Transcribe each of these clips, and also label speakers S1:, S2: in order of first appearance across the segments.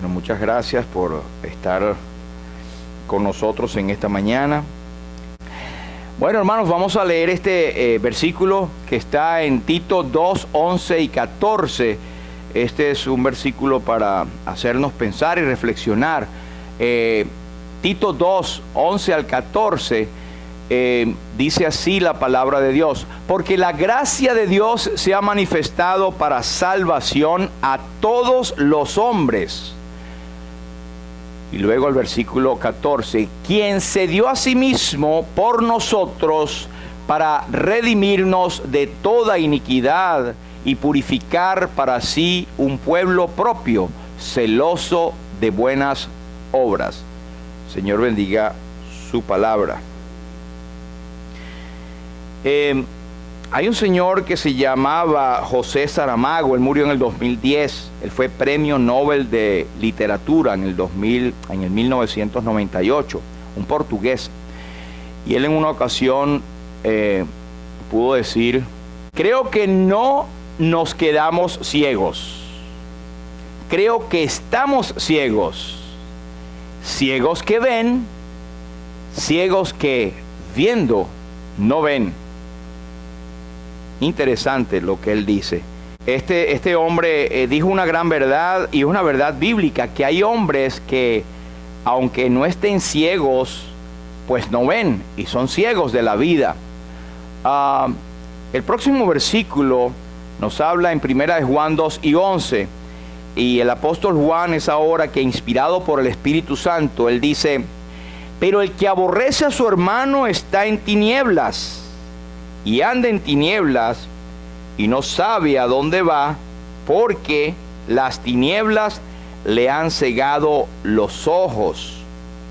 S1: Bueno, muchas gracias por estar con nosotros en esta mañana. Bueno, hermanos, vamos a leer este versículo que está en Tito 2, 11 y 14. Este es un versículo para hacernos pensar y reflexionar. Tito 2, 11 al 14, dice así la palabra de Dios: porque la gracia de Dios se ha manifestado para salvación a todos los hombres. Y luego el versículo 14, quien se dio a sí mismo por nosotros para redimirnos de toda iniquidad y purificar para sí un pueblo propio, celoso de buenas obras. Señor, bendiga su palabra. Hay un señor que se llamaba José Saramago. Él murió en el 2010. Él fue premio Nobel de literatura en el 1998, un portugués. Y él en una ocasión pudo decir: creo que no nos quedamos ciegos, creo que estamos ciegos, ciegos que ven, ciegos que viendo no ven. Interesante lo que él dice. Este hombre dijo una gran verdad, y es una verdad bíblica, que hay hombres que, aunque no estén ciegos, pues no ven, y son ciegos de la vida. El próximo versículo nos habla en 1 Juan 2 y 11, y el apóstol Juan es ahora que, inspirado por el Espíritu Santo, él dice: pero el que aborrece a su hermano está en tinieblas, y anda en tinieblas, y no sabe a dónde va, porque las tinieblas le han cegado los ojos.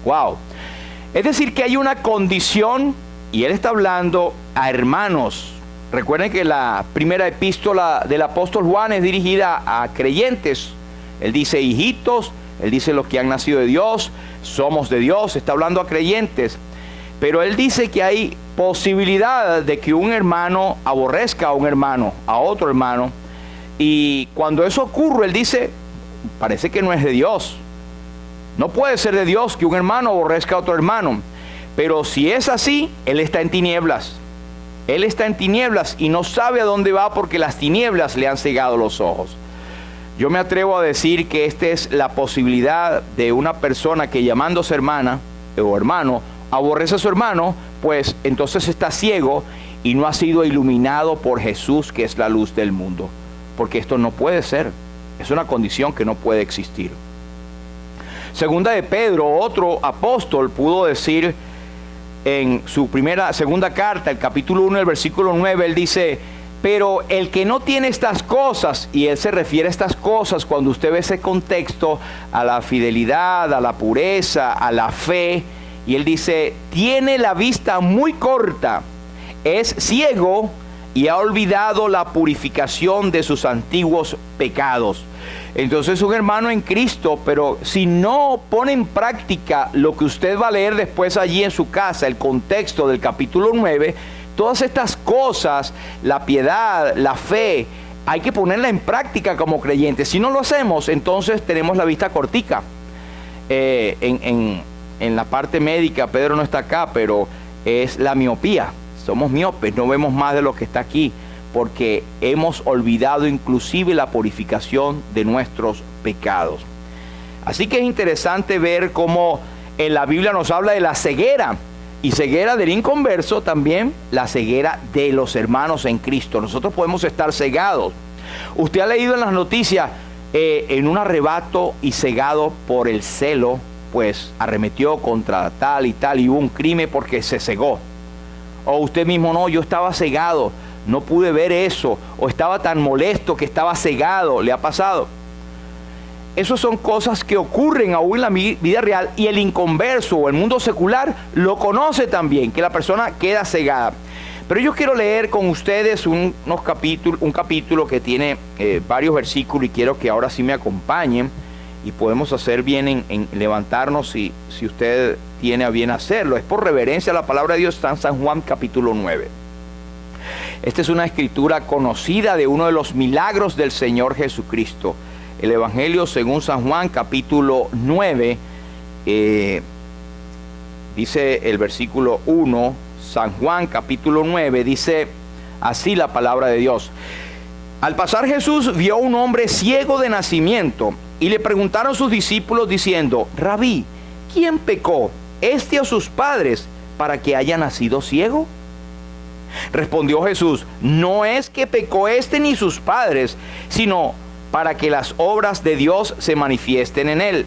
S1: Wow. Es decir, que hay una condición, y él está hablando a hermanos. Recuerden que la primera epístola del apóstol Juan es dirigida a creyentes. Él dice hijitos, él dice los que han nacido de Dios, somos de Dios, está hablando a creyentes. Pero él dice que hay posibilidad de que un hermano aborrezca a un hermano, a otro hermano. Y cuando eso ocurre, él dice, parece que no es de Dios. No puede ser de Dios que un hermano aborrezca a otro hermano. Pero si es así, él está en tinieblas. Él está en tinieblas y no sabe a dónde va, porque las tinieblas le han cegado los ojos. Yo me atrevo a decir que esta es la posibilidad de una persona que, llamándose hermana o hermano, aborrece a su hermano, pues entonces está ciego y no ha sido iluminado por Jesús, que es la luz del mundo. Porque esto no puede ser. Es una condición que no puede existir. Segunda de Pedro, otro apóstol, pudo decir en su segunda carta, el capítulo 1, el versículo 9, él dice: pero el que no tiene estas cosas, y él se refiere a estas cosas, cuando usted ve ese contexto, a la fidelidad, a la pureza, a la fe, y él dice, tiene la vista muy corta, es ciego y ha olvidado la purificación de sus antiguos pecados. Entonces, un hermano en Cristo, pero si no pone en práctica lo que usted va a leer después allí en su casa, el contexto del capítulo 9, todas estas cosas, la piedad, la fe, hay que ponerla en práctica como creyentes. Si no lo hacemos, entonces tenemos la vista cortica. En la parte médica, Pedro no está acá, pero es la miopía. Somos miopes, no vemos más de lo que está aquí, porque hemos olvidado inclusive la purificación de nuestros pecados. Así que es interesante ver cómo en la Biblia nos habla de la ceguera, y ceguera del inconverso, también la ceguera de los hermanos en Cristo. Nosotros podemos estar cegados. Usted ha leído en las noticias, en un arrebato y cegado por el celo, pues arremetió contra tal y tal, y hubo un crimen porque se cegó. O usted mismo: no, yo estaba cegado, no pude ver eso, o estaba tan molesto que estaba cegado. ¿Le ha pasado? Esas son cosas que ocurren aún en la vida real, y el inconverso o el mundo secular lo conoce también, que la persona queda cegada. Pero yo quiero leer con ustedes un capítulo que tiene varios versículos, y quiero que ahora sí me acompañen, y podemos hacer bien en levantarnos si usted tiene a bien hacerlo. Es por reverencia a la palabra de Dios. Está en San Juan capítulo 9. Esta es una escritura conocida de uno de los milagros del Señor Jesucristo. el Evangelio según San Juan, capítulo 9, dice el versículo 1, San Juan, capítulo 9, dice así la palabra de Dios. Al pasar Jesús vio a un hombre ciego de nacimiento y le preguntaron sus discípulos diciendo: Rabí, ¿quién pecó, este o sus padres, para que haya nacido ciego? Respondió Jesús: no es que pecó este ni sus padres, sino para que las obras de Dios se manifiesten en él.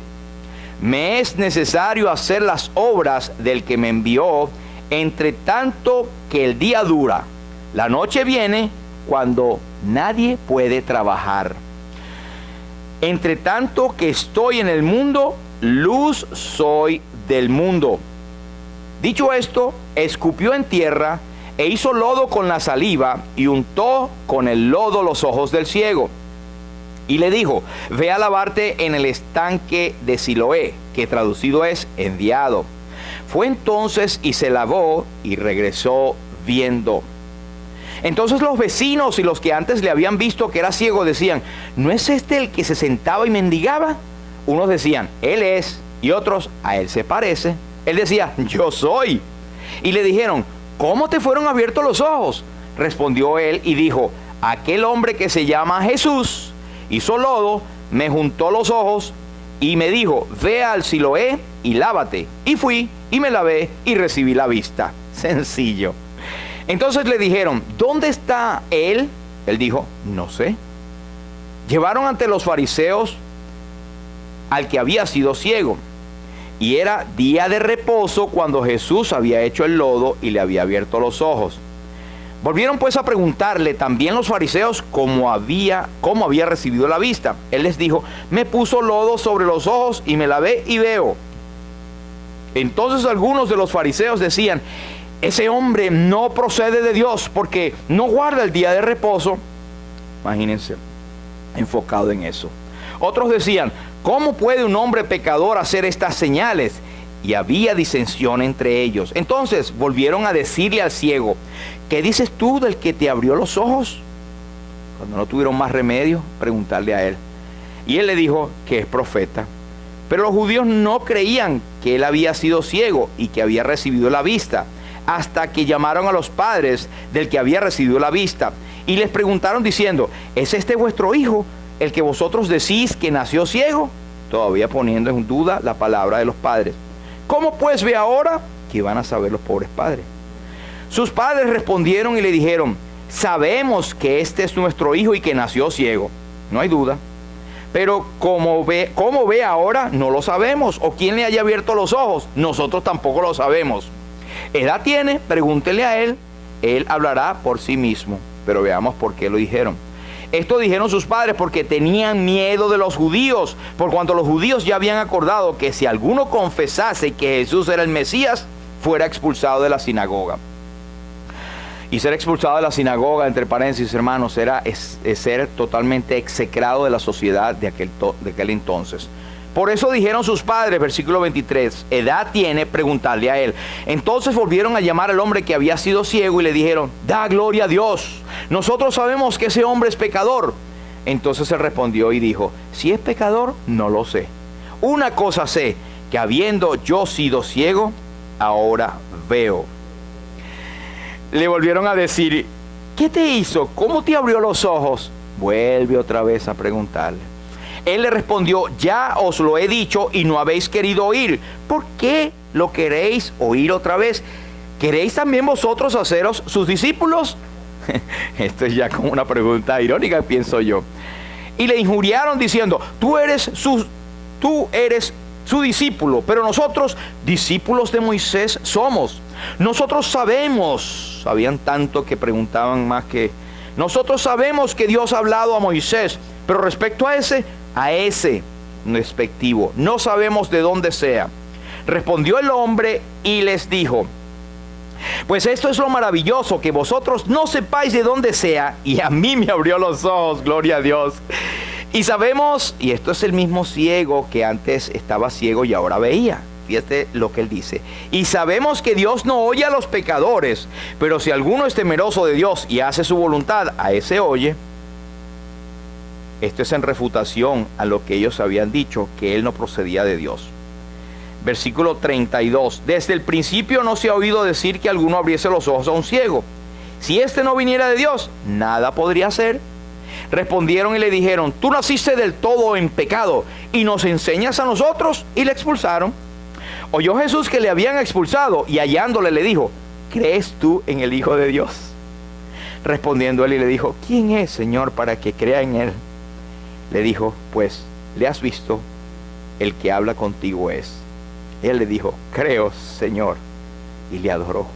S1: Me es necesario hacer las obras del que me envió, entre tanto que el día dura. La noche viene cuando nadie puede trabajar. Entre tanto que estoy en el mundo, luz soy del mundo. Dicho esto, escupió en tierra e hizo lodo con la saliva y untó con el lodo los ojos del ciego. Y le dijo: ve a lavarte en el estanque de Siloé, que traducido es enviado. Fue entonces y se lavó y regresó viendo. Entonces los vecinos y los que antes le habían visto que era ciego decían: ¿no es este el que se sentaba y mendigaba? Unos decían: él es, y otros: a él se parece. Él decía: yo soy. Y le dijeron: ¿cómo te fueron abiertos los ojos? Respondió él y dijo: aquel hombre que se llama Jesús hizo lodo, me juntó los ojos y me dijo: ve al Siloé y lávate. Y fui y me lavé y recibí la vista. Sencillo. Entonces le dijeron: ¿dónde está él? Él dijo: no sé. Llevaron ante los fariseos al que había sido ciego. Y era día de reposo cuando Jesús había hecho el lodo y le había abierto los ojos. Volvieron pues a preguntarle también los fariseos cómo había recibido la vista. Él les dijo: me puso lodo sobre los ojos y me lavé y veo. Entonces algunos de los fariseos decían: ese hombre no procede de Dios porque no guarda el día de reposo. Imagínense, enfocado en eso. Otros decían: ¿cómo puede un hombre pecador hacer estas señales? Y había disensión entre ellos. Entonces volvieron a decirle al ciego: ¿qué dices tú del que te abrió los ojos? Cuando no tuvieron más remedio, preguntarle a él. Y él le dijo que es profeta. Pero los judíos no creían que él había sido ciego y que había recibido la vista, hasta que llamaron a los padres del que había recibido la vista y les preguntaron diciendo: ¿es este vuestro hijo, el que vosotros decís que nació ciego? Todavía poniendo en duda la palabra de los padres. ¿Cómo pues ve ahora? ¿Qué van a saber los pobres padres? Sus padres respondieron y le dijeron: sabemos que este es nuestro hijo y que nació ciego, no hay duda. Pero cómo ve ahora, no lo sabemos. O quién le haya abierto los ojos, nosotros tampoco lo sabemos. ¿Edad tiene? Pregúntele a él. Él hablará por sí mismo. Pero veamos por qué lo dijeron. Esto dijeron sus padres porque tenían miedo de los judíos, por cuanto los judíos ya habían acordado que si alguno confesase que Jesús era el Mesías, fuera expulsado de la sinagoga. Y ser expulsado de la sinagoga, entre paréntesis, hermanos, era ser totalmente execrado de la sociedad de aquel entonces. Por eso dijeron sus padres, versículo 23, ¿edad tiene? Preguntarle a él. Entonces volvieron a llamar al hombre que había sido ciego y le dijeron: da gloria a Dios, nosotros sabemos que ese hombre es pecador. Entonces él respondió y dijo: si es pecador, no lo sé. Una cosa sé, que habiendo yo sido ciego, ahora veo. Le volvieron a decir: ¿qué te hizo? ¿Cómo te abrió los ojos? Vuelve otra vez a preguntarle. Él le respondió: ya os lo he dicho y no habéis querido oír. ¿Por qué lo queréis oír otra vez? ¿Queréis también vosotros haceros sus discípulos? Esto es ya como una pregunta irónica, pienso yo. Y le injuriaron diciendo: tú eres su discípulo, pero nosotros discípulos de Moisés somos. Nosotros sabían tanto que preguntaban más que... Nosotros sabemos que Dios ha hablado a Moisés, pero respecto a ese respectivo, no sabemos de dónde sea. Respondió el hombre y les dijo: pues esto es lo maravilloso, que vosotros no sepáis de dónde sea, y a mí me abrió los ojos, gloria a Dios. Y sabemos, y esto es el mismo ciego que antes estaba ciego y ahora veía. Fíjate lo que él dice: y sabemos que Dios no oye a los pecadores, pero si alguno es temeroso de Dios y hace su voluntad, a ese oye. Esto es en refutación a lo que ellos habían dicho, que él no procedía de Dios. Versículo 32. Desde el principio no se ha oído decir que alguno abriese los ojos a un ciego. Si éste no viniera de Dios, nada podría hacer. Respondieron y le dijeron: tú naciste del todo en pecado y nos enseñas a nosotros. Y le expulsaron. Oyó Jesús que le habían expulsado y hallándole le dijo: ¿crees tú en el Hijo de Dios? Respondiendo él y le dijo: ¿quién es, Señor, para que crea en él? Le dijo: pues le has visto, el que habla contigo es. Él le dijo: creo, Señor, y le adoró.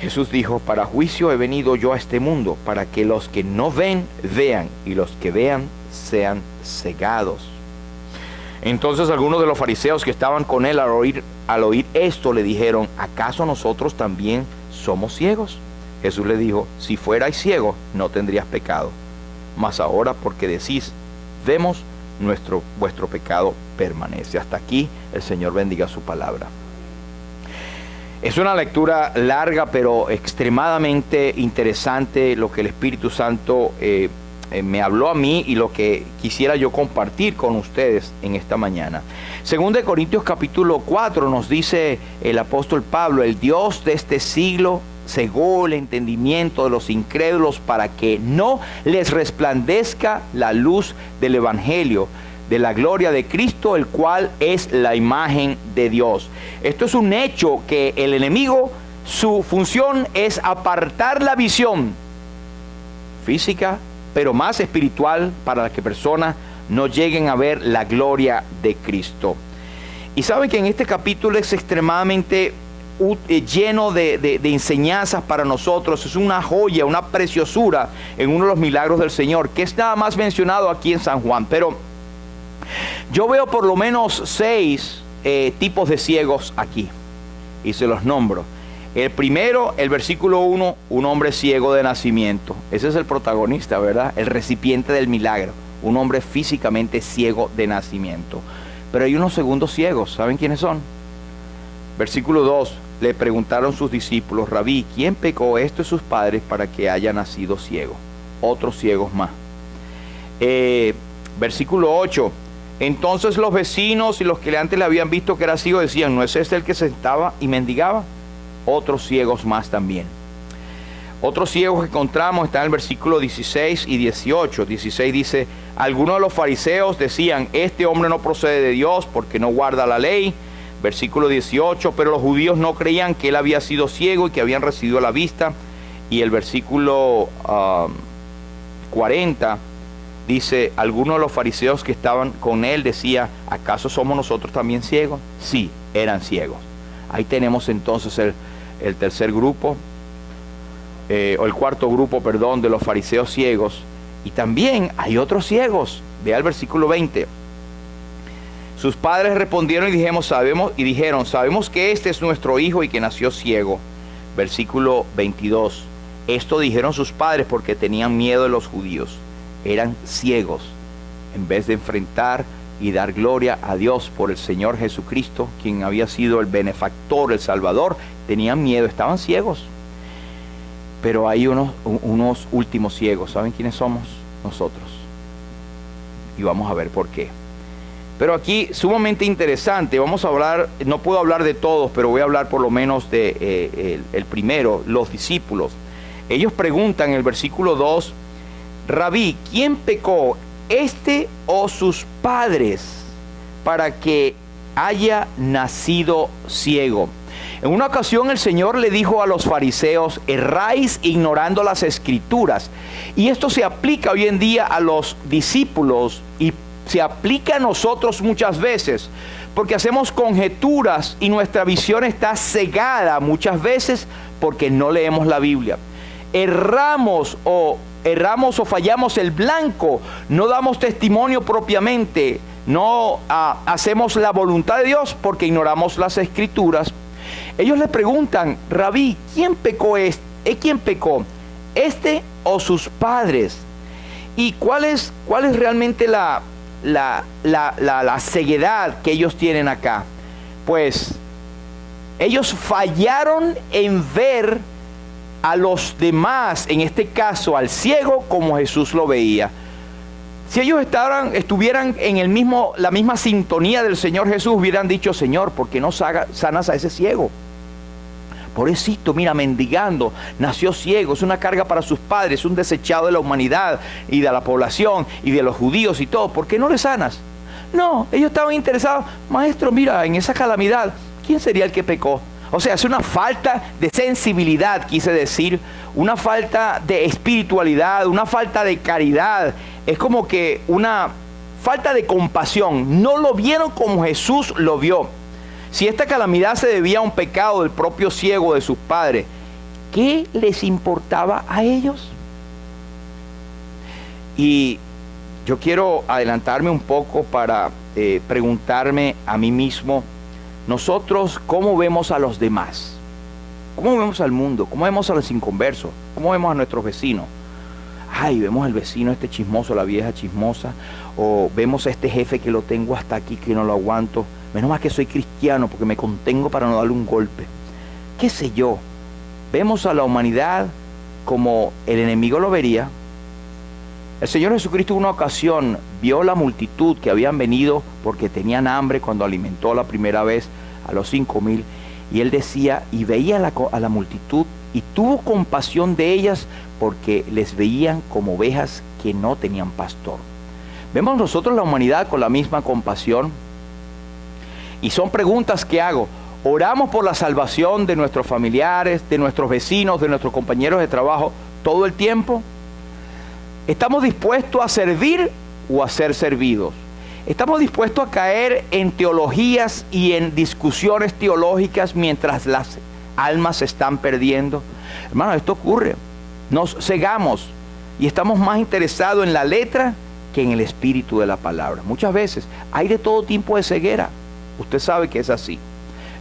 S1: Jesús dijo: para juicio he venido yo a este mundo, para que los que no ven, vean, y los que vean, sean cegados. Entonces algunos de los fariseos que estaban con él al oír esto le dijeron: ¿acaso nosotros también somos ciegos? Jesús le dijo: si fuerais ciegos, no tendrías pecado. Mas ahora, porque decís, vemos, vuestro pecado permanece. Hasta aquí, el Señor bendiga su palabra. Es una lectura larga, pero extremadamente interesante lo que el Espíritu Santo me habló a mí y lo que quisiera yo compartir con ustedes en esta mañana. Según de Corintios capítulo 4 nos dice el apóstol Pablo: el Dios de este siglo cegó el entendimiento de los incrédulos para que no les resplandezca la luz del evangelio de la gloria de Cristo, el cual es la imagen de Dios. Esto es un hecho que el enemigo, su función es apartar la visión física, pero más espiritual, para que personas no lleguen a ver la gloria de Cristo. Y saben que en este capítulo es extremadamente lleno de enseñanzas para nosotros. Es una joya, una preciosura en uno de los milagros del Señor, que es nada más mencionado aquí en San Juan. Pero yo veo por lo menos 6 tipos de ciegos aquí, y se los nombro. El primero, el versículo 1, un hombre ciego de nacimiento. Ese es el protagonista, ¿verdad? El recipiente del milagro, un hombre físicamente ciego de nacimiento. Pero hay unos segundos ciegos, ¿saben quiénes son? Versículo 2, le preguntaron sus discípulos: Rabí, ¿quién pecó, esto y sus padres, para que haya nacido ciego? Otros ciegos más. Versículo 8, entonces los vecinos y los que antes le habían visto que era ciego decían: ¿no es este el que sentaba y mendigaba? Otros ciegos más también. Otros ciegos que encontramos están en el versículo 16 y 18. 16 dice: algunos de los fariseos decían: este hombre no procede de Dios porque no guarda la ley. Versículo 18, pero los judíos no creían que él había sido ciego y que habían recibido la vista. Y el versículo 40 dice: algunos de los fariseos que estaban con él decía: ¿acaso somos nosotros también ciegos? Sí, eran ciegos. Ahí tenemos entonces el tercer grupo, o el cuarto grupo, perdón, de los fariseos ciegos. Y también hay otros ciegos. Vea el versículo 20. Sus padres respondieron y dijeron: sabemos que este es nuestro hijo y que nació ciego. Versículo 22. Esto dijeron sus padres porque tenían miedo de los judíos. Eran ciegos. En vez de enfrentar y dar gloria a Dios por el Señor Jesucristo, quien había sido el benefactor, el Salvador, tenían miedo, estaban ciegos. Pero hay unos últimos ciegos. ¿Saben quiénes somos? Nosotros. Y vamos a ver por qué. Pero aquí, sumamente interesante, vamos a hablar, no puedo hablar de todos, pero voy a hablar por lo menos de el primero, los discípulos. Ellos preguntan en el versículo 2, Rabí, ¿quién pecó, este o sus padres, para que haya nacido ciego? En una ocasión el Señor le dijo a los fariseos: erráis ignorando las Escrituras. Y esto se aplica hoy en día a los discípulos y se aplica a nosotros muchas veces, porque hacemos conjeturas y nuestra visión está cegada muchas veces porque no leemos la Biblia. Erramos o fallamos el blanco, no damos testimonio propiamente, no hacemos la voluntad de Dios porque ignoramos las Escrituras. Ellos le preguntan: Rabí, ¿quién pecó? ¿Quién pecó? ¿Este o sus padres? ¿Y cuál es realmente la ceguedad que ellos tienen acá? Pues ellos fallaron en ver a los demás, en este caso al ciego, como Jesús lo veía. Si ellos estuvieran en la misma sintonía del Señor Jesús, hubieran dicho: Señor, ¿por qué no sanas a ese ciego? Pobrecito, mira, mendigando, nació ciego, es una carga para sus padres, es un desechado de la humanidad y de la población y de los judíos y todo. ¿Por qué no le sanas? No, ellos estaban interesados: maestro, mira, en esa calamidad, ¿quién sería el que pecó? O sea, es una falta de sensibilidad, quise decir, una falta de espiritualidad, una falta de caridad. Es como que una falta de compasión. No lo vieron como Jesús lo vio. Si esta calamidad se debía a un pecado del propio ciego de sus padres, ¿qué les importaba a ellos? Y yo quiero adelantarme un poco para preguntarme a mí mismo: nosotros, ¿cómo vemos a los demás? ¿Cómo vemos al mundo? ¿Cómo vemos a los inconversos? ¿Cómo vemos a nuestros vecinos? Ay, vemos al vecino este chismoso, la vieja chismosa, o vemos a este jefe que lo tengo hasta aquí, que no lo aguanto. Menos mal que soy cristiano porque me contengo para no darle un golpe. ¿Qué sé yo? Vemos a la humanidad como el enemigo lo vería. El Señor Jesucristo en una ocasión vio la multitud que habían venido porque tenían hambre cuando alimentó la primera vez a los 5,000. Y Él decía, y veía a la multitud y tuvo compasión de ellas porque les veían como ovejas que no tenían pastor. ¿Vemos nosotros la humanidad con la misma compasión? Y son preguntas que hago. ¿Oramos por la salvación de nuestros familiares, de nuestros vecinos, de nuestros compañeros de trabajo todo el tiempo? ¿Estamos dispuestos a servir o a ser servidos? ¿Estamos dispuestos a caer en teologías y en discusiones teológicas mientras las almas se están perdiendo? Hermano, esto ocurre. Nos cegamos y estamos más interesados en la letra que en el espíritu de la palabra. Muchas veces hay de todo tipo de ceguera. Usted sabe que es así.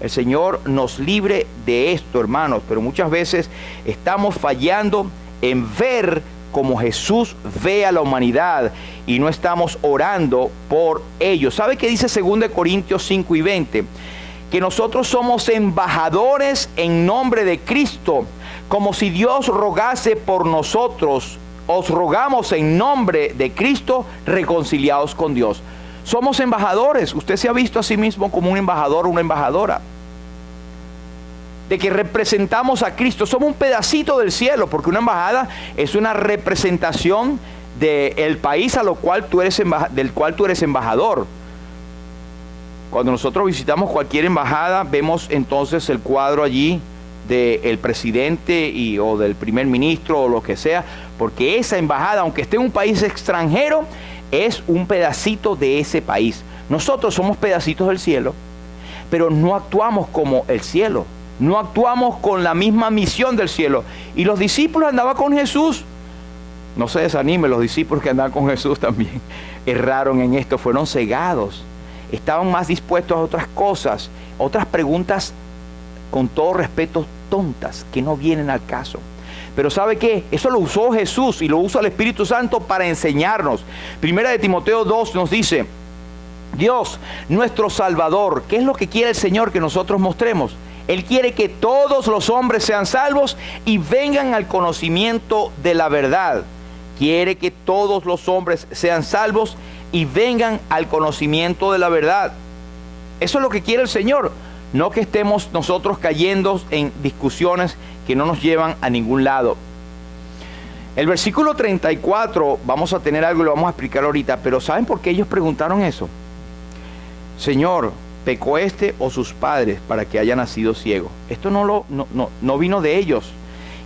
S1: El Señor nos libre de esto, hermanos, pero muchas veces estamos fallando en ver como Jesús ve a la humanidad y no estamos orando por ellos. ¿Sabe qué dice 2 Corintios 5:20? Que nosotros somos embajadores en nombre de Cristo, como si Dios rogase por nosotros. Os rogamos en nombre de Cristo, reconciliados con Dios. Somos embajadores. Usted se ha visto a sí mismo como un embajador o una embajadora. De que representamos a Cristo. Somos un pedacito del cielo, porque una embajada es una representación del país del cual tú eres embajador. Cuando nosotros visitamos cualquier embajada, vemos entonces el cuadro allí del presidente o del primer ministro o lo que sea, porque esa embajada, aunque esté en un país extranjero, es un pedacito de ese país. Nosotros somos pedacitos del cielo, pero no actuamos como el cielo, no actuamos con la misma misión del cielo. Y los discípulos andaban con Jesús. No se desanime, los discípulos que andaban con Jesús también erraron en esto, fueron cegados, estaban más dispuestos a otras cosas, otras preguntas, con todo respeto, tontas, que no vienen al caso. Pero ¿sabe qué? Eso lo usó Jesús y lo usa el Espíritu Santo para enseñarnos. Primera de Timoteo 2 nos dice: Dios, nuestro Salvador, ¿qué es lo que quiere el Señor que nosotros mostremos? Él quiere que todos los hombres sean salvos y vengan al conocimiento de la verdad. Quiere que todos los hombres sean salvos y vengan al conocimiento de la verdad. Eso es lo que quiere el Señor. No que estemos nosotros cayendo en discusiones que no nos llevan a ningún lado. El versículo 34, vamos a tener algo y lo vamos a explicar ahorita, pero ¿saben por qué ellos preguntaron eso? Señor, ¿pecó este o sus padres para que haya nacido ciego? Esto no vino de ellos.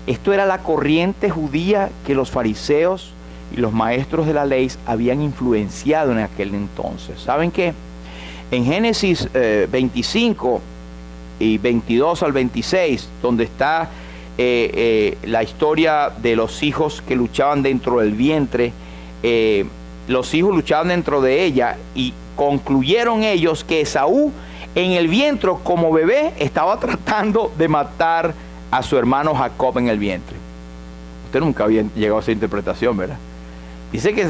S1: Esto era la corriente judía que los fariseos y los maestros de la ley habían influenciado en aquel entonces. ¿Saben qué? En Génesis 25 y 22 al 26, donde está la historia de los hijos que luchaban dentro del vientre, los hijos luchaban dentro de ella y concluyeron ellos que Esaú en el vientre como bebé estaba tratando de matar a su hermano Jacob en el vientre. Usted nunca había llegado a esa interpretación, ¿verdad? Dice que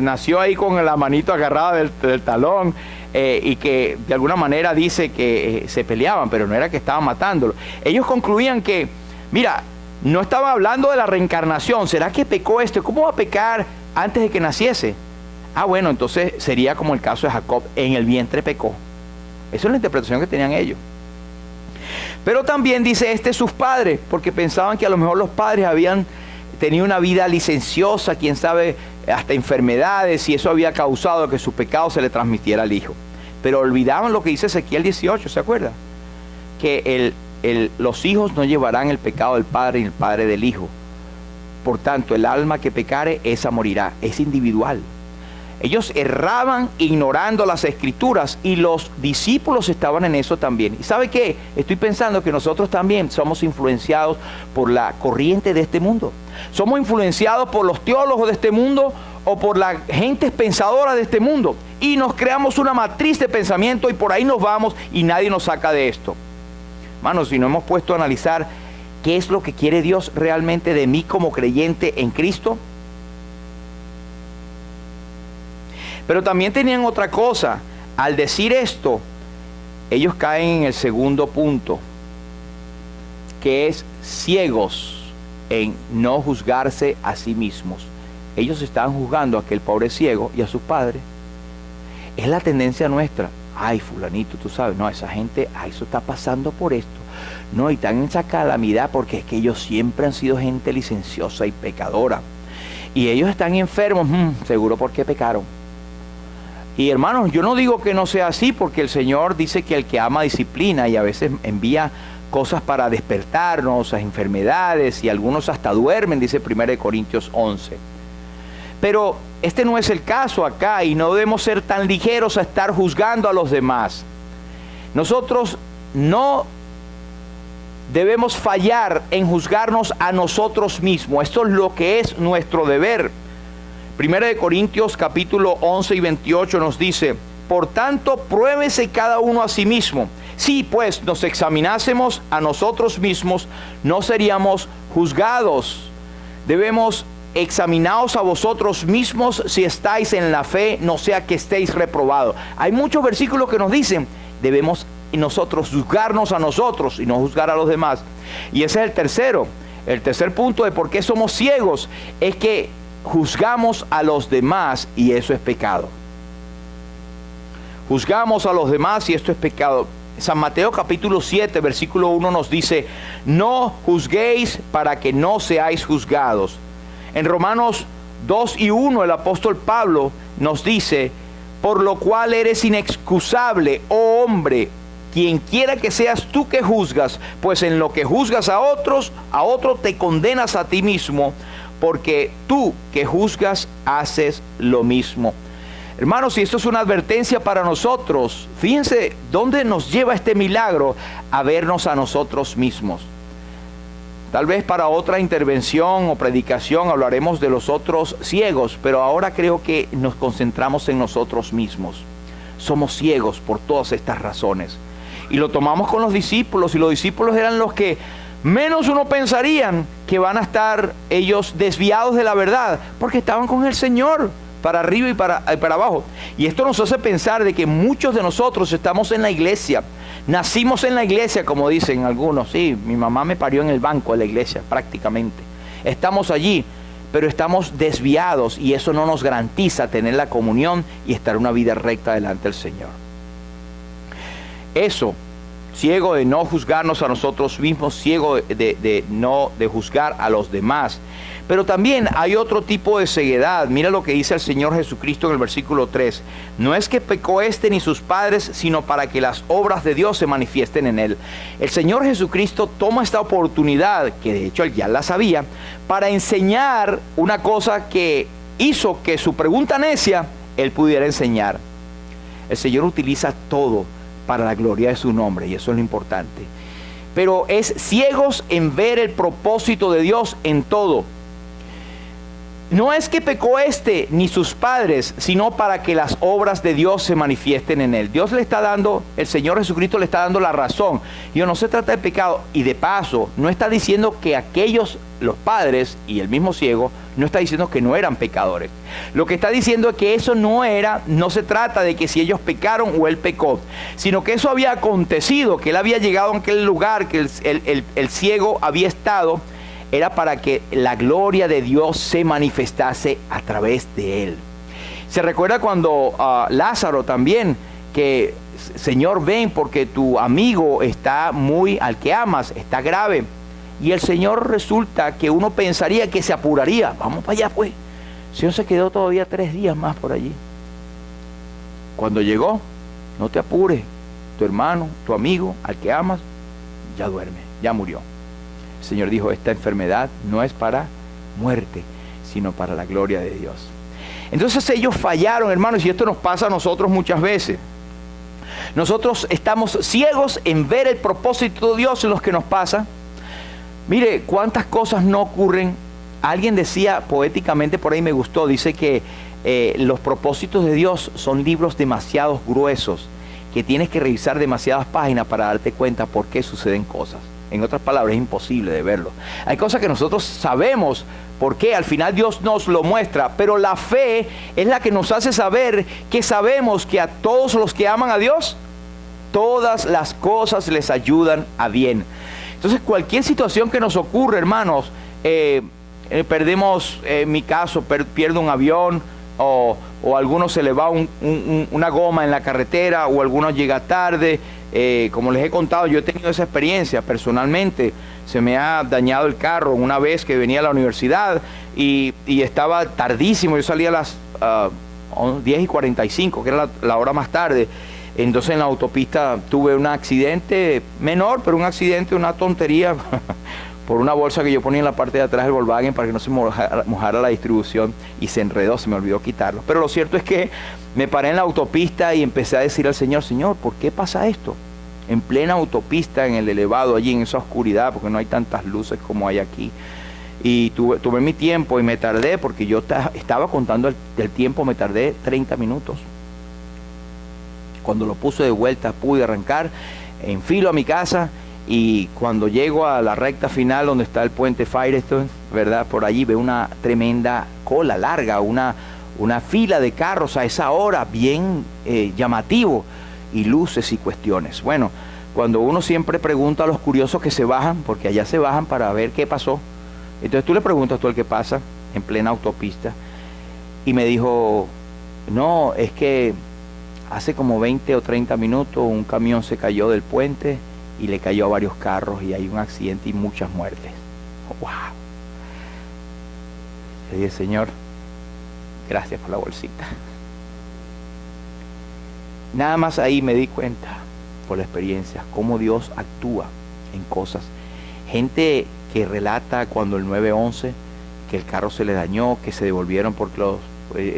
S1: nació ahí con la manito agarrada del talón y que de alguna manera dice que se peleaban, pero no era que estaban matándolo. Ellos concluían que, mira, no estaba hablando de la reencarnación. ¿Será que pecó este? ¿Cómo va a pecar antes de que naciese? Ah, bueno, entonces sería como el caso de Jacob, en el vientre pecó. Esa es la interpretación que tenían ellos. Pero también dice sus padres, porque pensaban que a lo mejor los padres habían tenido una vida licenciosa, quién sabe, hasta enfermedades, y eso había causado que su pecado se le transmitiera al hijo. Pero olvidaban lo que dice Ezequiel 18, ¿se acuerda? Que los hijos no llevarán el pecado del padre y el padre del hijo. Por tanto, el alma que pecare, esa morirá. Es individual. Ellos erraban ignorando las escrituras y los discípulos estaban en eso también. ¿Y sabe qué? Estoy pensando que nosotros también somos influenciados por la corriente de este mundo. Somos influenciados por los teólogos de este mundo o por las gentes pensadoras de este mundo. Y nos creamos una matriz de pensamiento y por ahí nos vamos y nadie nos saca de esto. Hermanos, si no hemos puesto a analizar qué es lo que quiere Dios realmente de mí como creyente en Cristo. Pero también tenían otra cosa. Al decir esto, ellos caen en el segundo punto, que es ciegos en no juzgarse a sí mismos. Ellos estaban juzgando a aquel pobre ciego y a sus padres. Es la tendencia nuestra. Ay, fulanito, tú sabes, no, esa gente, eso está pasando por esto. No, y están en esa calamidad porque es que ellos siempre han sido gente licenciosa y pecadora. Y ellos están enfermos, seguro porque pecaron. Y hermanos, yo no digo que no sea así, porque el Señor dice que el que ama disciplina y a veces envía cosas para despertarnos a enfermedades y algunos hasta duermen, dice 1 Corintios 11. Pero este no es el caso acá y no debemos ser tan ligeros a estar juzgando a los demás. Nosotros no debemos fallar en juzgarnos a nosotros mismos. Esto es lo que es nuestro deber. 1 Corintios capítulo 11 y 28 nos dice: por tanto, pruébese cada uno a sí mismo. Si pues nos examinásemos a nosotros mismos, no seríamos juzgados. Debemos examinaos a vosotros mismos si estáis en la fe, no sea que estéis reprobados. Hay muchos versículos que nos dicen, debemos nosotros juzgarnos a nosotros y no juzgar a los demás. Y ese es el tercero. El tercer punto de por qué somos ciegos es que juzgamos a los demás y eso es pecado. Juzgamos a los demás y esto es pecado. San Mateo capítulo 7 versículo 1 nos dice: no juzguéis para que no seáis juzgados. En Romanos 2 y 1 el apóstol Pablo nos dice: por lo cual eres inexcusable, oh hombre, quien quiera que seas tú que juzgas, pues en lo que juzgas a otro te condenas a ti mismo, porque tú que juzgas haces lo mismo. Hermanos, y esto es una advertencia para nosotros. Fíjense dónde nos lleva este milagro, a vernos a nosotros mismos. Tal vez para otra intervención o predicación hablaremos de los otros ciegos, pero ahora creo que nos concentramos en nosotros mismos. Somos ciegos por todas estas razones. Y lo tomamos con los discípulos, y los discípulos eran los que menos uno pensarían que van a estar ellos desviados de la verdad, porque estaban con el Señor, para arriba y para abajo. Y esto nos hace pensar de que muchos de nosotros estamos en la iglesia, nacimos en la iglesia, como dicen algunos. Sí, mi mamá me parió en el banco de la iglesia, prácticamente. Estamos allí, pero estamos desviados y eso no nos garantiza tener la comunión y estar una vida recta delante del Señor. Eso, ciego de no juzgarnos a nosotros mismos, ciego de juzgar a los demás. Pero también hay otro tipo de ceguedad. Mira lo que dice el Señor Jesucristo en el versículo 3. No es que pecó ni sus padres, sino para que las obras de Dios se manifiesten en él. El Señor Jesucristo toma esta oportunidad, que de hecho él ya la sabía, para enseñar una cosa que hizo que su pregunta necia, él pudiera enseñar. El Señor utiliza todo para la gloria de su nombre, y eso es lo importante. Pero es ciegos en ver el propósito de Dios en todo. No es que pecó ni sus padres, sino para que las obras de Dios se manifiesten en él. Dios le está dando, el Señor Jesucristo le está dando la razón. Y no se trata de pecado. Y de paso, no está diciendo que aquellos, los padres y el mismo ciego, no está diciendo que no eran pecadores. Lo que está diciendo es que eso no se trata de que si ellos pecaron o él pecó, sino que eso había acontecido, que él había llegado a aquel lugar, que el ciego había estado era para que la gloria de Dios se manifestase a través de él. Se recuerda cuando Lázaro también, que Señor, ven porque tu amigo está al que amas, está grave. Y el Señor resulta que uno pensaría que se apuraría. Vamos para allá pues. El Señor se quedó todavía 3 días más por allí. Cuando llegó, no te apures. Tu hermano, tu amigo, al que amas, ya duerme, ya murió. El Señor dijo, esta enfermedad no es para muerte, sino para la gloria de Dios. Entonces ellos fallaron, hermanos, y esto nos pasa a nosotros muchas veces. Nosotros estamos ciegos en ver el propósito de Dios en los que nos pasa. Mire, cuántas cosas no ocurren. Alguien decía poéticamente, por ahí me gustó, dice que los propósitos de Dios son libros demasiado gruesos, que tienes que revisar demasiadas páginas para darte cuenta por qué suceden cosas. En otras palabras, es imposible de verlo. Hay cosas que nosotros sabemos por qué, al final Dios nos lo muestra, pero la fe es la que nos hace saber que sabemos que a todos los que aman a Dios, todas las cosas les ayudan a bien. Entonces, cualquier situación que nos ocurra, hermanos, perdemos, en mi caso, pierdo un avión, o a algunos se le va una goma en la carretera, o algunos llega tarde. Como les he contado, yo he tenido esa experiencia personalmente. Se me ha dañado el carro una vez que venía a la universidad y estaba tardísimo. Yo salía a las 10:45, que era la hora más tarde. Entonces en la autopista tuve un accidente menor, pero un accidente, una tontería, por una bolsa que yo ponía en la parte de atrás del Volkswagen para que no se mojara la distribución, y se enredó, se me olvidó quitarlo. Pero lo cierto es que me paré en la autopista y empecé a decir al Señor, Señor, ¿por qué pasa esto? En plena autopista, en el elevado, allí en esa oscuridad, porque no hay tantas luces como hay aquí. Y tuve mi tiempo y me tardé, porque yo estaba contando el tiempo, me tardé 30 minutos. Cuando lo puse de vuelta pude arrancar, enfilo a mi casa, y cuando llego a la recta final donde está el puente Firestone, ¿verdad? Por allí veo una tremenda cola larga, una fila de carros a esa hora, bien llamativo, y luces y cuestiones. Bueno, cuando uno siempre pregunta a los curiosos que se bajan, porque allá se bajan para ver qué pasó, entonces tú le preguntas al que pasa en plena autopista, y me dijo, no, es que hace como 20 o 30 minutos un camión se cayó del puente y le cayó a varios carros y hay un accidente y muchas muertes. ¡Wow! Le dije, Señor, gracias por la bolsita. Nada más ahí me di cuenta, por la experiencia, cómo Dios actúa en cosas. Gente que relata cuando el 911, que el carro se le dañó, que se devolvieron porque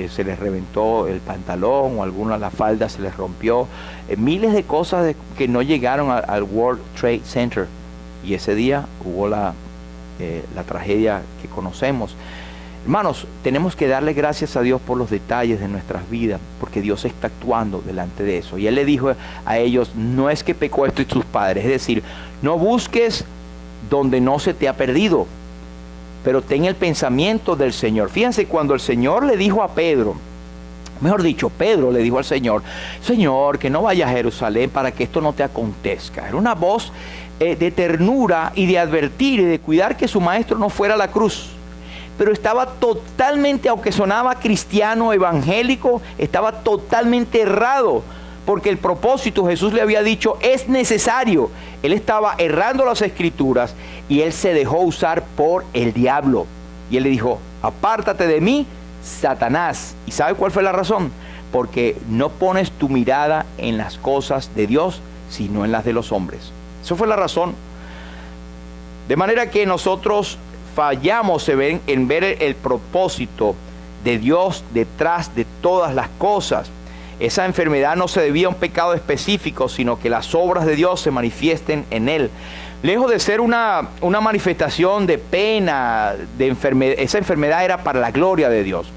S1: se les reventó el pantalón, o alguna la falda se les rompió, miles de cosas que no llegaron al World Trade Center, y ese día hubo la tragedia que conocemos. Hermanos, tenemos que darle gracias a Dios por los detalles de nuestras vidas, porque Dios está actuando delante de eso. Y Él le dijo a ellos, no es que pecó esto y tus padres, es decir, no busques donde no se te ha perdido, pero ten el pensamiento del Señor. Fíjense, cuando el Señor le dijo a Pedro, mejor dicho, Pedro le dijo al Señor, Señor, que no vayas a Jerusalén para que esto no te acontezca. Era una voz de ternura y de advertir y de cuidar que su maestro no fuera a la cruz. Pero estaba totalmente, aunque sonaba cristiano, evangélico, estaba totalmente errado, porque el propósito, Jesús le había dicho, es necesario. Él estaba errando las escrituras y él se dejó usar por el diablo. Y él le dijo, apártate de mí, Satanás. ¿Y sabe cuál fue la razón? Porque no pones tu mirada en las cosas de Dios, sino en las de los hombres. Esa fue la razón. De manera que nosotros fallamos en ver el propósito de Dios detrás de todas las cosas. Esa enfermedad no se debía a un pecado específico, sino que las obras de Dios se manifiesten en él. Lejos de ser una manifestación de pena, esa enfermedad era para la gloria de Dios.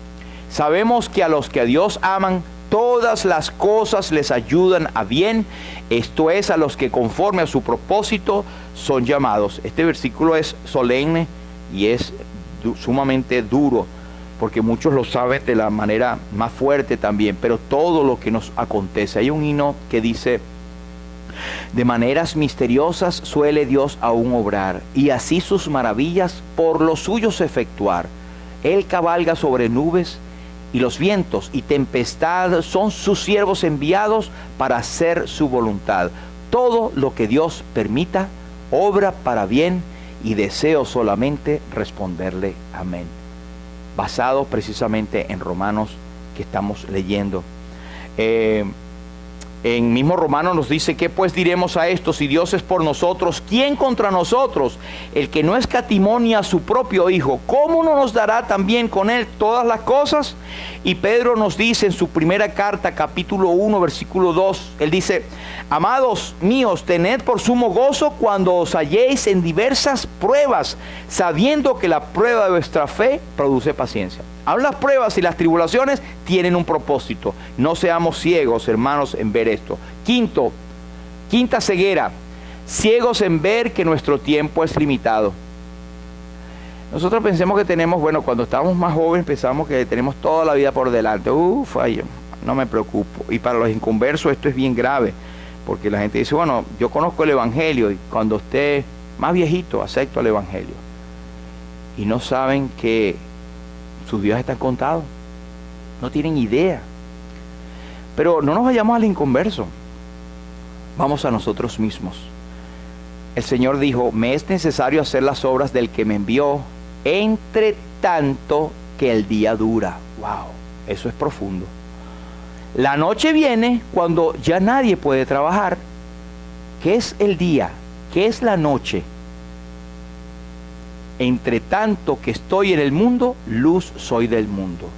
S1: Sabemos que a los que a Dios aman, todas las cosas les ayudan a bien, esto es, a los que conforme a su propósito son llamados. Este versículo es solemne y es sumamente duro, porque muchos lo saben de la manera más fuerte también, pero todo lo que nos acontece. Hay un himno que dice, De maneras misteriosas suele Dios aún obrar, y así sus maravillas por los suyos efectuar. Él cabalga sobre nubes, y los vientos y tempestad son sus siervos enviados para hacer su voluntad. Todo lo que Dios permita, obra para bien, y deseo solamente responderle amén. Basado precisamente en Romanos que estamos leyendo. En mismo Romanos nos dice: ¿qué pues diremos a esto? Si Dios es por nosotros, ¿quién contra nosotros? El que no escatimó ni a su propio Hijo, ¿cómo no nos dará también con Él todas las cosas? Y Pedro nos dice en su primera carta, capítulo 1, versículo 2, él dice: amados míos, tened por sumo gozo cuando os halléis en diversas pruebas, sabiendo que la prueba de vuestra fe produce paciencia. Aún las pruebas y las tribulaciones tienen un propósito. No seamos ciegos, hermanos, en ver esto. Quinta ceguera: ciegos en ver que nuestro tiempo es limitado. Nosotros pensamos que tenemos, cuando estábamos más jóvenes pensamos que tenemos toda la vida por delante. Ay, no me preocupo. Y para los inconversos esto es bien grave, porque la gente dice: yo conozco el Evangelio, y cuando esté más viejito acepto el Evangelio. Y no saben que sus días están contados. No tienen idea. Pero no nos vayamos al inconverso. Vamos a nosotros mismos. El Señor dijo: me es necesario hacer las obras del que me envió, entre tanto que el día dura. Wow, eso es profundo. La noche viene cuando ya nadie puede trabajar. ¿Qué es el día? ¿Qué es la noche? Entre tanto que estoy en el mundo, luz soy del mundo.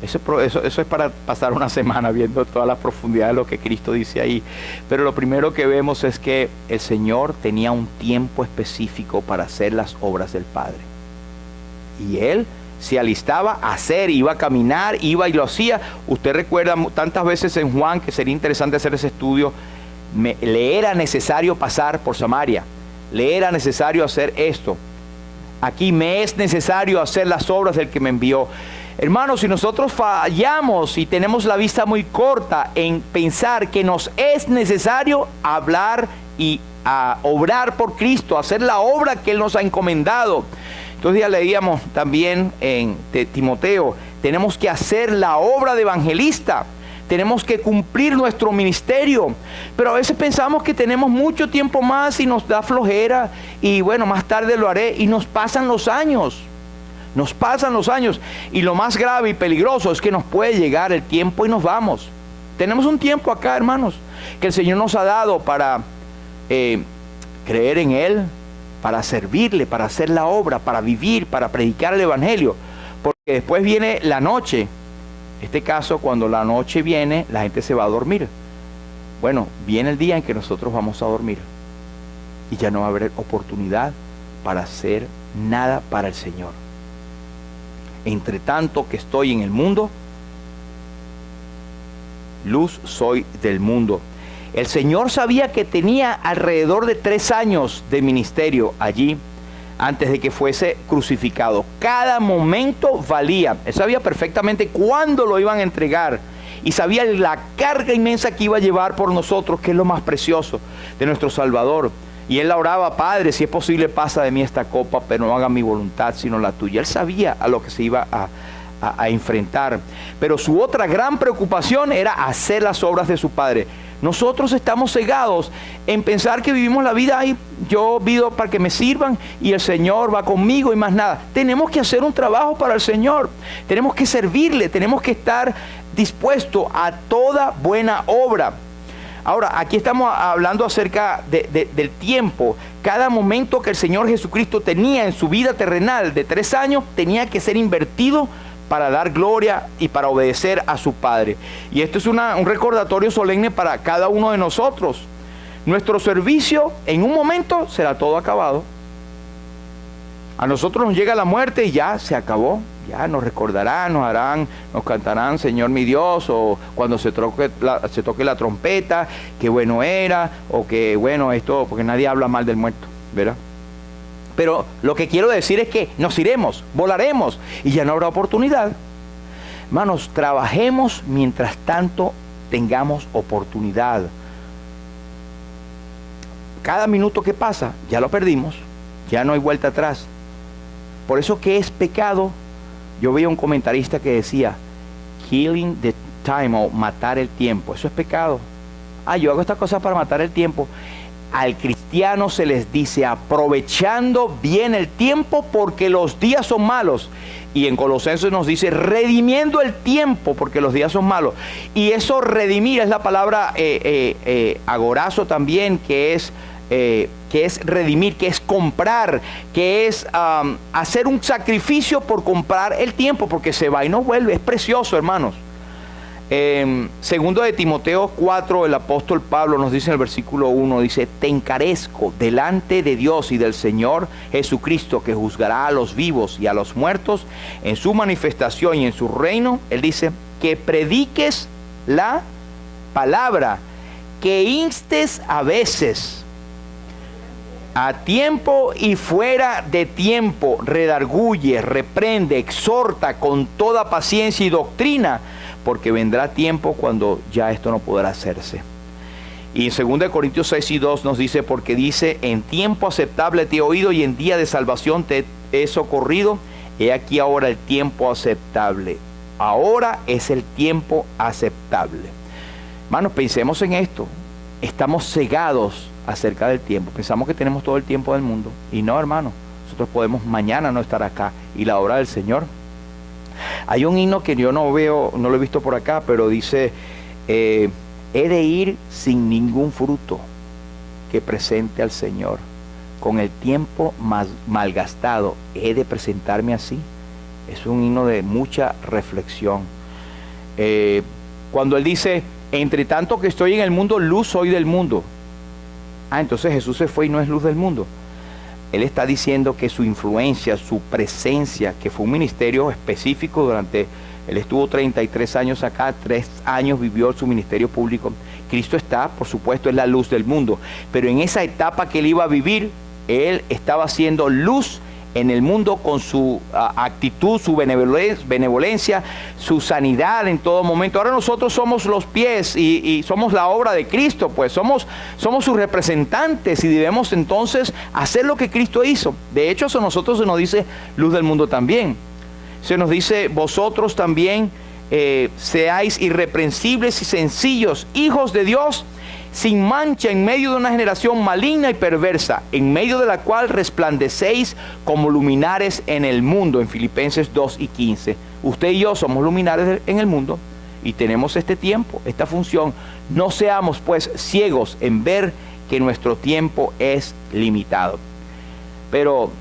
S1: Eso es para pasar una semana viendo toda la profundidad de lo que Cristo dice ahí. Pero lo primero que vemos es que el Señor tenía un tiempo específico para hacer las obras del Padre. Y Él se alistaba a hacer, iba a caminar, iba y lo hacía. Usted recuerda tantas veces en Juan, que sería interesante hacer ese estudio, le era necesario pasar por Samaria, le era necesario hacer esto. Aquí me es necesario hacer las obras del que me envió. Hermanos, si nosotros fallamos y tenemos la vista muy corta en pensar que nos es necesario hablar y obrar por Cristo, hacer la obra que Él nos ha encomendado. Entonces ya leíamos también en Timoteo, tenemos que hacer la obra de evangelista. Tenemos que cumplir nuestro ministerio, pero a veces pensamos que tenemos mucho tiempo más y nos da flojera y más tarde lo haré, y nos pasan los años. Y lo más grave y peligroso es que nos puede llegar el tiempo y nos vamos. Tenemos un tiempo acá, hermanos, que el Señor nos ha dado para creer en Él, para servirle, para hacer la obra, para vivir, para predicar el Evangelio, porque después viene la noche. En este caso, cuando la noche viene, la gente se va a dormir. Viene el día en que nosotros vamos a dormir y ya no va a haber oportunidad para hacer nada para el Señor. Entre tanto que estoy en el mundo, luz soy del mundo. El Señor sabía que tenía alrededor de 3 años de ministerio allí, antes de que fuese crucificado. Cada momento valía. Él sabía perfectamente cuándo lo iban a entregar, y sabía la carga inmensa que iba a llevar por nosotros, que es lo más precioso de nuestro Salvador. Y Él oraba: Padre, si es posible, pasa de mí esta copa, pero no haga mi voluntad sino la tuya. Él sabía a lo que se iba a enfrentar. Pero su otra gran preocupación era hacer las obras de su Padre. Nosotros estamos cegados en pensar que vivimos la vida ahí. Yo vivo para que me sirvan y el Señor va conmigo y más nada. Tenemos que hacer un trabajo para el Señor. Tenemos que servirle. Tenemos que estar dispuestos a toda buena obra. Ahora, aquí estamos hablando acerca del tiempo. Cada momento que el Señor Jesucristo tenía en su vida terrenal de 3 años tenía que ser invertido para dar gloria y para obedecer a su Padre. Y esto es un recordatorio solemne para cada uno de nosotros. Nuestro servicio en un momento será todo acabado. A nosotros nos llega la muerte y ya se acabó. Ya nos recordarán, nos cantarán Señor mi Dios, o cuando se toque la trompeta, qué bueno era, o que bueno esto, porque nadie habla mal del muerto, ¿verdad? Pero lo que quiero decir es que nos iremos, volaremos y ya no habrá oportunidad. Hermanos, trabajemos mientras tanto tengamos oportunidad. cada minuto que pasa, ya lo perdimos, ya no hay vuelta atrás. Por eso, ¿qué es pecado? Yo veía un comentarista que decía, killing the time, o matar el tiempo. Eso es pecado. Yo hago estas cosas para matar el tiempo. Al cristiano se les dice, aprovechando bien el tiempo porque los días son malos. Y en Colosenses nos dice, redimiendo el tiempo porque los días son malos. Y eso, redimir, es la palabra agorazo también, que es redimir, que es comprar, que es hacer un sacrificio por comprar el tiempo, porque se va y no vuelve. Es precioso, hermanos. Segundo de Timoteo 4, el apóstol Pablo nos dice en el versículo 1, dice, te encarezco delante de Dios y del Señor Jesucristo, que juzgará a los vivos y a los muertos en su manifestación y en su reino. Él dice, que prediques la palabra, que instes a veces, a tiempo y fuera de tiempo, redarguye, reprende, exhorta con toda paciencia y doctrina, porque vendrá tiempo cuando ya esto no podrá hacerse. Y en 2 Corintios 6 y 2 nos dice, porque dice, en tiempo aceptable te he oído y en día de salvación te he socorrido. He aquí ahora el tiempo aceptable. Ahora es el tiempo aceptable. Hermanos, pensemos en esto. Estamos cegados acerca del tiempo. Pensamos que tenemos todo el tiempo del mundo. Y no, hermanos. Nosotros podemos mañana no estar acá. Y la hora del Señor. Hay un himno que yo no lo he visto por acá, pero dice, he de ir sin ningún fruto que presente al Señor. Con el tiempo malgastado, he de presentarme así. Es un himno de mucha reflexión. Cuando él dice, entre tanto que estoy en el mundo, luz soy del mundo. Entonces Jesús se fue y no es luz del mundo. Él está diciendo que su influencia, su presencia, que fue un ministerio específico él estuvo 33 años acá, 3 años vivió su ministerio público. Cristo está, por supuesto, es la luz del mundo. Pero en esa etapa que él iba a vivir, él estaba haciendo luz en el mundo con su actitud, su benevolencia, su sanidad en todo momento. Ahora nosotros somos los pies y somos la obra de Cristo, pues somos sus representantes y debemos entonces hacer lo que Cristo hizo. De hecho, a nosotros se nos dice luz del mundo también. Se nos dice, vosotros también seáis irreprensibles y sencillos, hijos de Dios, sin mancha en medio de una generación maligna y perversa, en medio de la cual resplandecéis como luminares en el mundo, en Filipenses 2 y 15. Usted y yo somos luminares en el mundo y tenemos este tiempo, esta función. No seamos pues ciegos en ver que nuestro tiempo es limitado. Pero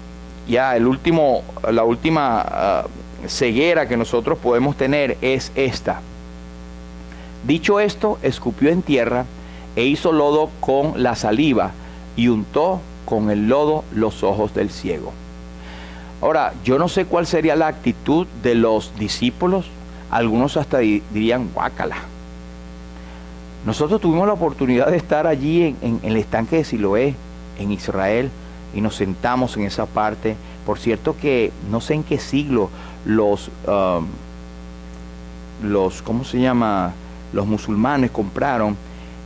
S1: ya la última ceguera que nosotros podemos tener es esta. Dicho esto, escupió en tierra e hizo lodo con la saliva y untó con el lodo los ojos del ciego. Ahora, yo no sé cuál sería la actitud de los discípulos. Algunos hasta dirían, guácala. Nosotros tuvimos la oportunidad de estar allí en el estanque de Siloé, en Israel, y nos sentamos en esa parte. Por cierto que no sé en qué siglo los ¿cómo se llama? Los musulmanes compraron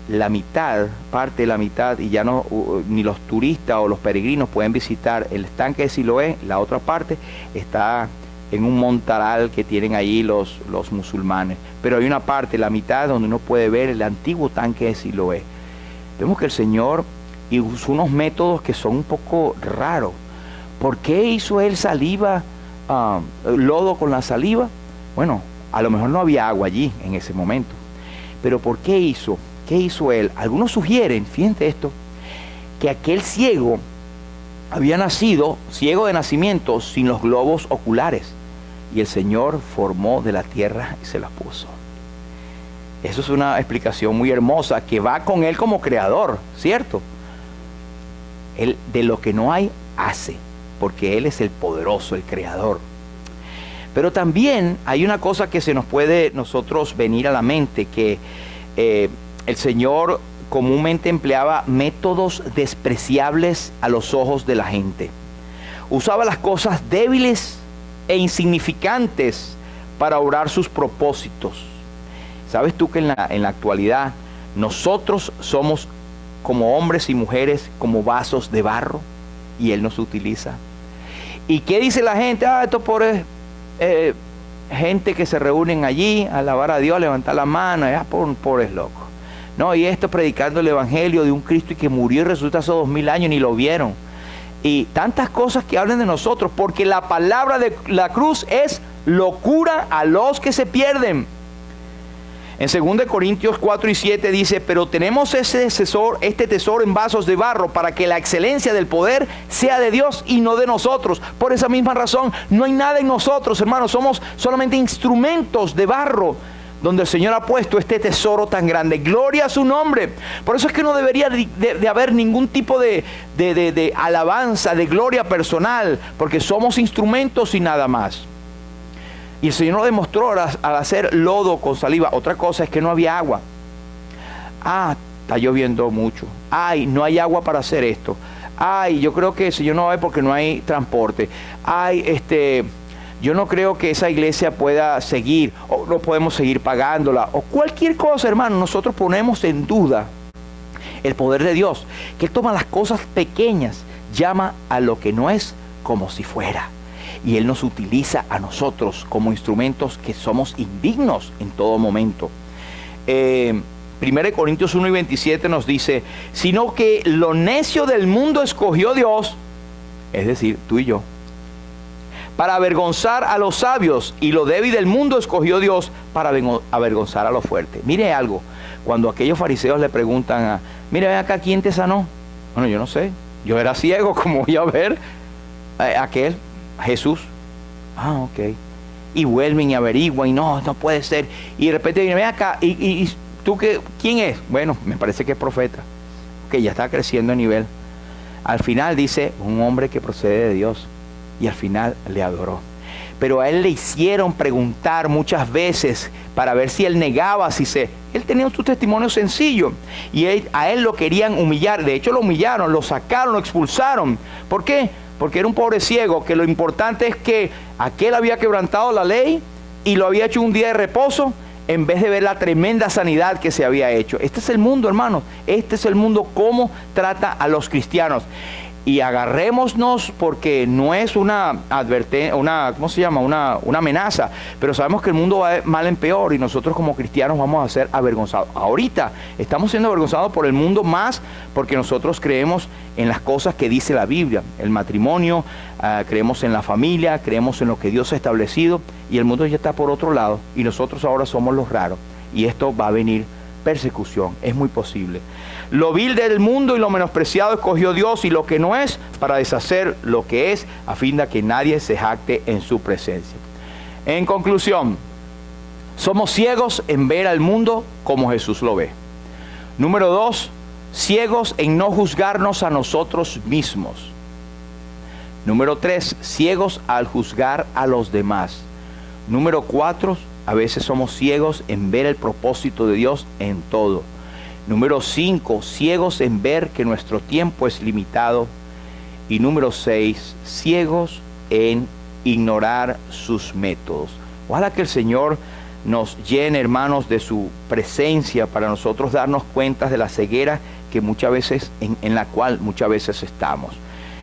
S1: la mitad, parte de la mitad, y ya no ni los turistas o los peregrinos pueden visitar el estanque de Siloé. La otra parte está en un montaral que tienen allí los musulmanes, pero hay una parte, la mitad, donde uno puede ver el antiguo tanque de Siloé. Vemos que el Señor usó unos métodos que son un poco raros. ¿Por qué hizo él saliva, lodo con la saliva? Bueno, a lo mejor no había agua allí en ese momento, pero ¿por qué hizo? ¿Qué hizo él? Algunos sugieren, fíjense esto, que aquel ciego había nacido, ciego de nacimiento, sin los globos oculares. Y el Señor formó de la tierra y se las puso. Eso es una explicación muy hermosa que va con él como creador, ¿cierto? Él de lo que no hay, hace, porque él es el poderoso, el creador. Pero también hay una cosa que se nos puede nosotros venir a la mente, que el Señor comúnmente empleaba métodos despreciables a los ojos de la gente. Usaba las cosas débiles e insignificantes para obrar sus propósitos. ¿Sabes tú que en la actualidad nosotros somos como hombres y mujeres, como vasos de barro, y Él nos utiliza. ¿Y qué dice la gente? Estos pobres gente que se reúnen allí a alabar a Dios, a levantar la mano, pobres locos. No, y esto predicando el evangelio de un Cristo y que murió y resucitó hace 2000 años, ni lo vieron. Y tantas cosas que hablan de nosotros, porque la palabra de la cruz es locura a los que se pierden. En 2 Corintios 4 y 7 dice, pero tenemos este tesoro en vasos de barro para que la excelencia del poder sea de Dios y no de nosotros. Por esa misma razón, no hay nada en nosotros, hermanos, somos solamente instrumentos de barro donde el Señor ha puesto este tesoro tan grande. Gloria a su nombre. Por eso es que no debería de haber ningún tipo de alabanza, de gloria personal, porque somos instrumentos y nada más. Y el Señor lo demostró al hacer lodo con saliva. Otra cosa es que no había agua. Está lloviendo mucho. No hay agua para hacer esto. Yo creo que el Señor no va porque no hay transporte. Yo no creo que esa iglesia pueda seguir, o no podemos seguir pagándola, o cualquier cosa, hermano. Nosotros ponemos en duda el poder de Dios, que Él toma las cosas pequeñas, llama a lo que no es como si fuera. Y Él nos utiliza a nosotros como instrumentos que somos indignos en todo momento. 1 Corintios 1 y 27 nos dice, sino que lo necio del mundo escogió Dios, es decir, tú y yo, para avergonzar a los sabios, y lo débil del mundo escogió Dios para avergonzar a los fuertes. Mire algo, cuando aquellos fariseos le preguntan mire, ven acá, ¿quién te sanó? Bueno, yo no sé, yo era ciego, ¿cómo voy a ver aquel? Jesús. Ok. Y vuelven y averiguan y no puede ser. Y de repente viene, ven acá, y tú ¿quién es? Bueno, me parece que es profeta. Que ya está creciendo de nivel. Al final dice, un hombre que procede de Dios. Y al final le adoró. Pero a él le hicieron preguntar muchas veces para ver si él negaba, él tenía su testimonio sencillo. Y a él lo querían humillar. De hecho lo humillaron, lo sacaron, lo expulsaron. ¿Por qué? Porque era un pobre ciego, que lo importante es que aquel había quebrantado la ley y lo había hecho un día de reposo, en vez de ver la tremenda sanidad que se había hecho. Este es el mundo, hermanos. Este es el mundo, cómo trata a los cristianos. Y agarrémonos, porque no es una advertencia, una amenaza, pero sabemos que el mundo va de mal en peor y nosotros como cristianos vamos a ser avergonzados. Ahorita estamos siendo avergonzados por el mundo, más porque nosotros creemos en las cosas que dice la Biblia, el matrimonio, creemos en la familia, creemos en lo que Dios ha establecido, y el mundo ya está por otro lado y nosotros ahora somos los raros, y esto va a venir persecución, es muy posible. Lo vil del mundo y lo menospreciado escogió Dios, y lo que no es, para deshacer lo que es, a fin de que nadie se jacte en su presencia. En conclusión, somos ciegos en ver al mundo como Jesús lo ve. Número 2, ciegos en no juzgarnos a nosotros mismos. Número 3, ciegos al juzgar a los demás. Número 4, a veces somos ciegos en ver el propósito de Dios en todo. Número 5, ciegos en ver que nuestro tiempo es limitado. Y número 6, ciegos en ignorar sus métodos. Ojalá que el Señor nos llene, hermanos, de su presencia para nosotros darnos cuenta de la ceguera que muchas veces, en la cual muchas veces estamos.